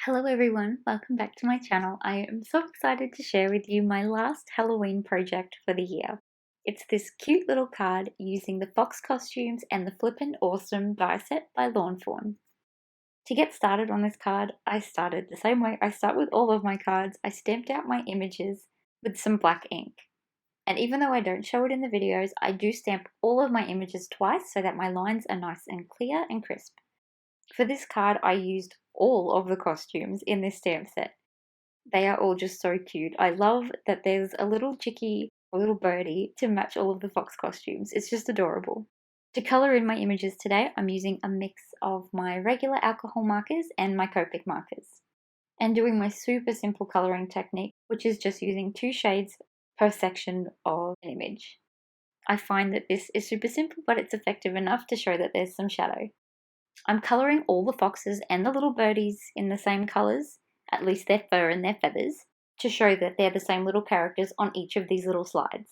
Hello everyone, welcome back to my channel. I am so excited to share with you my last Halloween project for the year. It's this cute little card using the fox costumes and the Flippin Awesome die set by Fawn. To get started on this card, I started the same way I start with all of my cards. I stamped out my images with some black ink. And even though I don't show it in the videos, I do stamp all of my images twice so that my lines are nice and clear and crisp. For this card, I used all of the costumes in this stamp set. They are all just so cute. I love that there's a little chickie, a little birdie to match all of the fox costumes. It's just adorable. To colour in my images today, I'm using a mix of my regular alcohol markers and my Copic markers. And doing my super simple colouring technique, which is just using 2 shades per section of an image. I find that this is super simple, but it's effective enough to show that there's some shadow. I'm colouring all the foxes and the little birdies in the same colours, at least their fur and their feathers, to show that they're the same little characters on each of these little slides.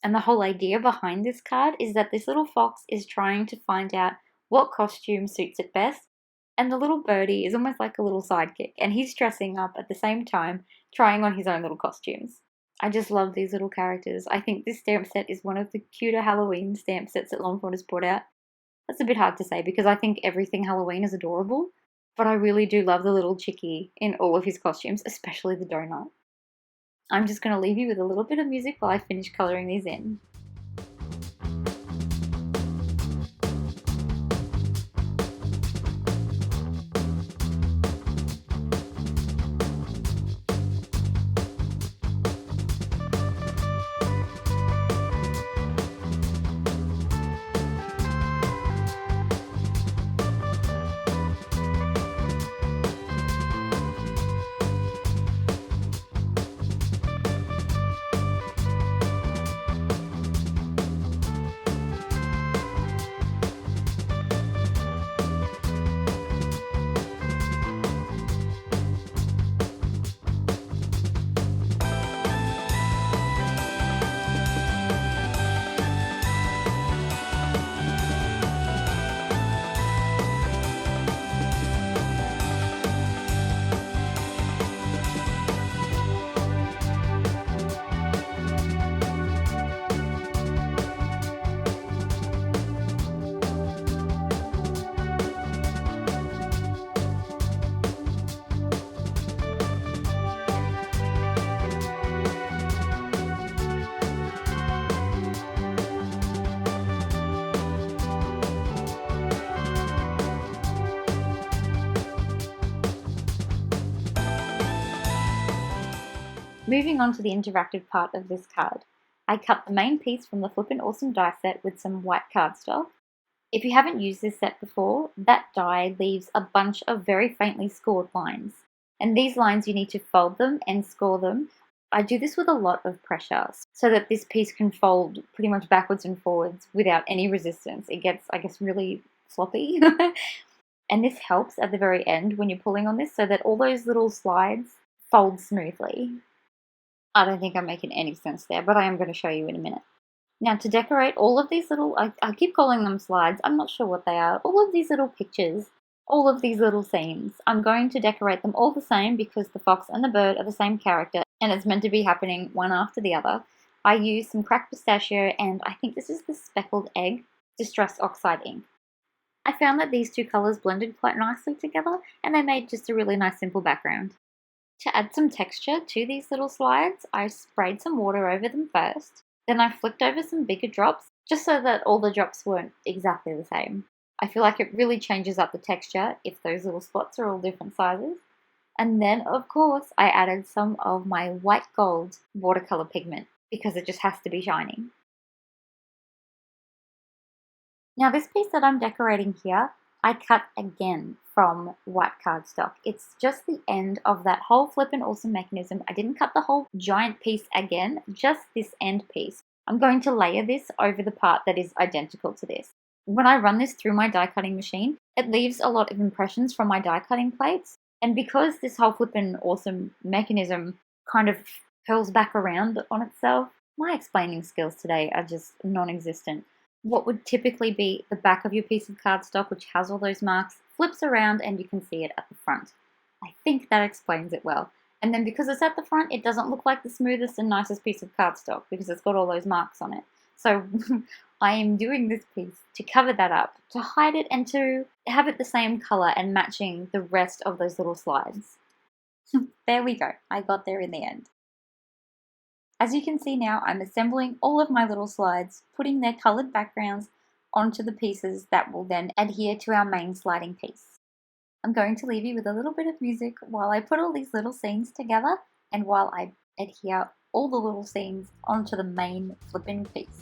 And the whole idea behind this card is that this little fox is trying to find out what costume suits it best, and the little birdie is almost like a little sidekick, and he's dressing up at the same time, trying on his own little costumes. I just love these little characters. I think this stamp set is one of the cuter Halloween stamp sets that Fawn has put out. That's a bit hard to say because I think everything Halloween is adorable, but I really do love the little chickie in all of his costumes, especially the donut. I'm just going to leave you with a little bit of music while I finish colouring these in. Moving on to the interactive part of this card, I cut the main piece from the Flippin Awesome die set with some white cardstock. If you haven't used this set before, that die leaves a bunch of very faintly scored lines. And these lines you need to fold them and score them. I do this with a lot of pressure so that this piece can fold pretty much backwards and forwards without any resistance. It gets, I guess, really floppy. And this helps at the very end when you're pulling on this so that all those little slides fold smoothly. I don't think I'm making any sense there, but I am going to show you in a minute. Now, to decorate all of these little, I keep calling them slides, I'm not sure what they are, all of these little pictures, all of these little scenes, I'm going to decorate them all the same because the fox and the bird are the same character and it's meant to be happening one after the other. I use some cracked pistachio and I think this is the speckled egg distress oxide ink. I found that these two colours blended quite nicely together and they made just a really nice simple background. To add some texture to these little slides, I sprayed some water over them first. Then I flicked over some bigger drops, just so that all the drops weren't exactly the same. I feel like it really changes up the texture if those little spots are all different sizes. And then, of course, I added some of my white gold watercolour pigment, because it just has to be shining. Now this piece that I'm decorating here, I cut again from white cardstock. It's just the end of that whole Flippin Awesome mechanism. I didn't cut the whole giant piece again, just this end piece. I'm going to layer this over the part that is identical to this. When I run this through my die cutting machine, it leaves a lot of impressions from my die cutting plates. And because this whole Flippin Awesome mechanism kind of curls back around on itself, my explaining skills today are just non-existent. What would typically be the back of your piece of cardstock, which has all those marks, flips around and you can see it at the front. I think that explains it well. And then because it's at the front, it doesn't look like the smoothest and nicest piece of cardstock because it's got all those marks on it. So I am doing this piece to cover that up, to hide it and to have it the same color and matching the rest of those little slides. There we go. I got there in the end. As you can see now, I'm assembling all of my little slides, putting their colored backgrounds onto the pieces that will then adhere to our main sliding piece. I'm going to leave you with a little bit of music while I put all these little scenes together and while I adhere all the little scenes onto the main flipping piece.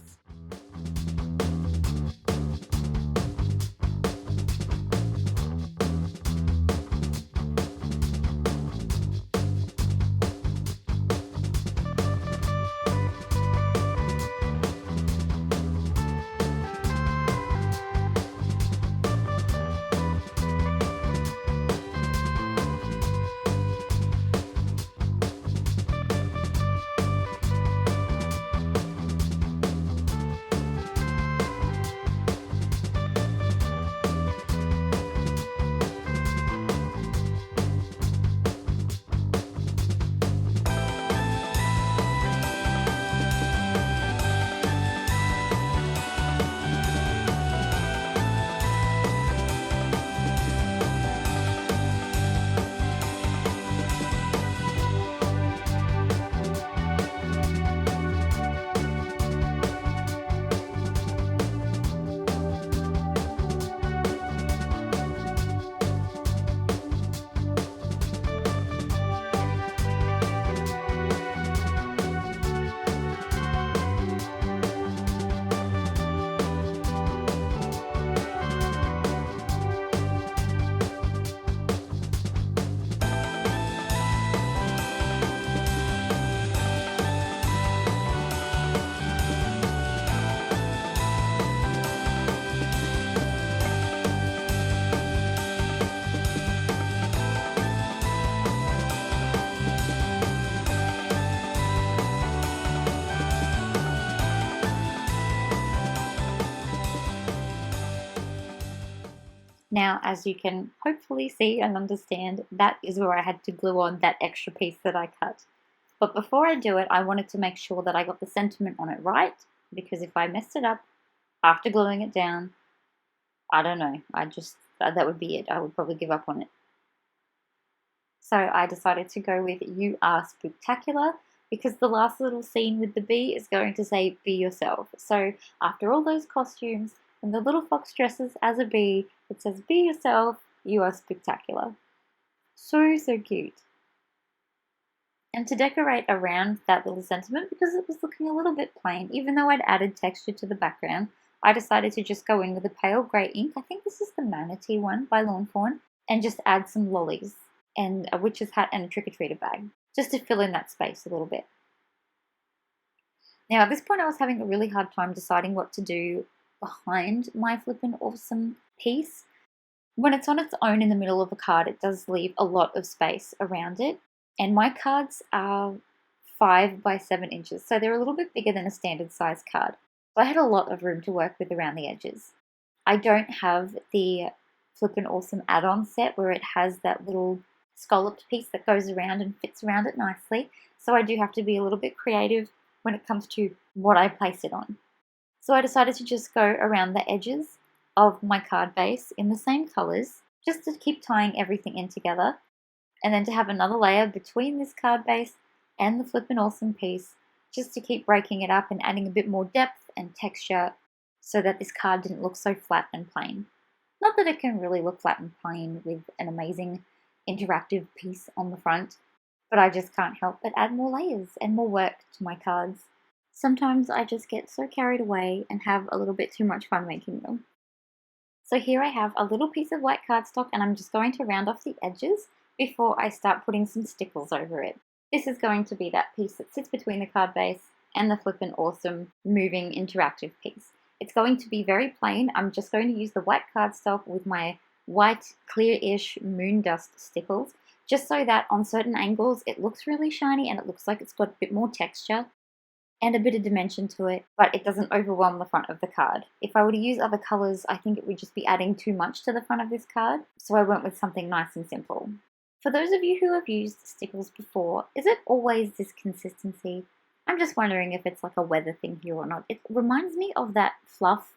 Now, as you can hopefully see and understand, that is where I had to glue on that extra piece that I cut. But before I do it, I wanted to make sure that I got the sentiment on it right, because if I messed it up after gluing it down, I don't know, that would be it. I would probably give up on it. So I decided to go with "You Are Spectacular" because the last little scene with the bee is going to say "Be Yourself." So after all those costumes and the little fox dresses as a bee, it says "Be yourself, you are spectacular." So, so cute. And to decorate around that little sentiment, because it was looking a little bit plain, even though I'd added texture to the background, I decided to just go in with a pale grey ink. I think this is the Manatee one by Fawn, and just add some lollies and a witch's hat and a trick-or-treater bag, just to fill in that space a little bit. Now, at this point, I was having a really hard time deciding what to do behind my Flippin Awesome piece. When it's on its own in the middle of a card, it does leave a lot of space around it. And my cards are 5 by 7 inches, so they're a little bit bigger than a standard size card. So I had a lot of room to work with around the edges. I don't have the Flippin Awesome add-on set where it has that little scalloped piece that goes around and fits around it nicely. So I do have to be a little bit creative when it comes to what I place it on. So I decided to just go around the edges of my card base in the same colors, just to keep tying everything in together, and then to have another layer between this card base and the Flippin Awesome piece, just to keep breaking it up and adding a bit more depth and texture so that this card didn't look so flat and plain. Not that it can really look flat and plain with an amazing interactive piece on the front, but I just can't help but add more layers and more work to my cards. Sometimes I just get so carried away and have a little bit too much fun making them. So here I have a little piece of white cardstock, and I'm just going to round off the edges before I start putting some stickles over it. This is going to be that piece that sits between the card base and the Flippin Awesome moving interactive piece. It's going to be very plain. I'm just going to use the white cardstock with my white clear-ish moon dust stickles, just so that on certain angles it looks really shiny and it looks like it's got a bit more texture and a bit of dimension to it, but it doesn't overwhelm the front of the card. If I were to use other colors, I think it would just be adding too much to the front of this card, so I went with something nice and simple. For those of you who have used stickles before, is it always this consistency? I'm just wondering if it's like a weather thing here or not. It reminds me of that fluff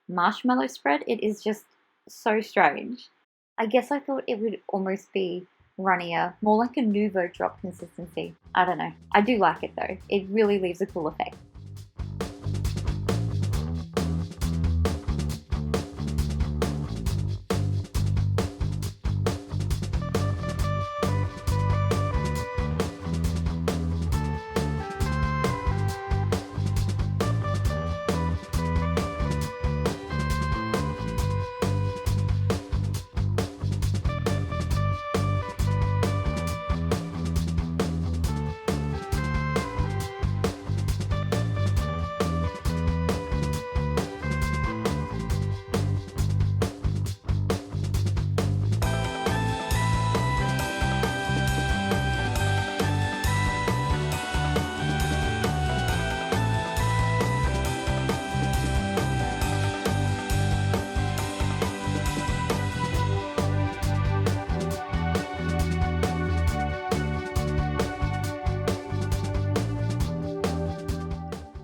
marshmallow spread. It is just so strange. I guess I thought it would almost be runnier, more like a Nouveau drop consistency. I don't know. I do like it though. It really leaves a cool effect.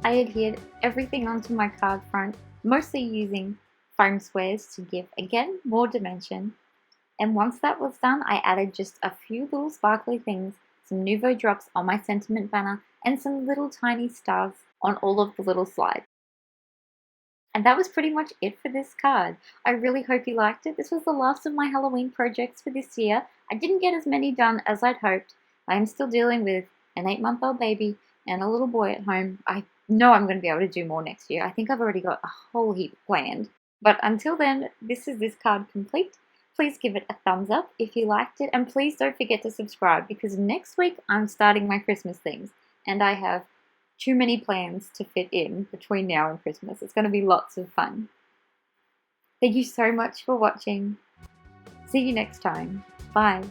I adhered everything onto my card front, mostly using foam squares to give, again, more dimension. And once that was done, I added just a few little sparkly things, some Nouveau drops on my sentiment banner, and some little tiny stars on all of the little slides. And that was pretty much it for this card. I really hope you liked it. This was the last of my Halloween projects for this year. I didn't get as many done as I'd hoped. I am still dealing with an 8-month-old baby and a little boy at home. I know I'm going to be able to do more next year. I think I've already got a whole heap planned. But until then, this is this card complete. Please give it a thumbs up if you liked it, and please don't forget to subscribe because next week I'm starting my Christmas things and I have too many plans to fit in between now and Christmas. It's going to be lots of fun. Thank you so much for watching. See you next time. Bye.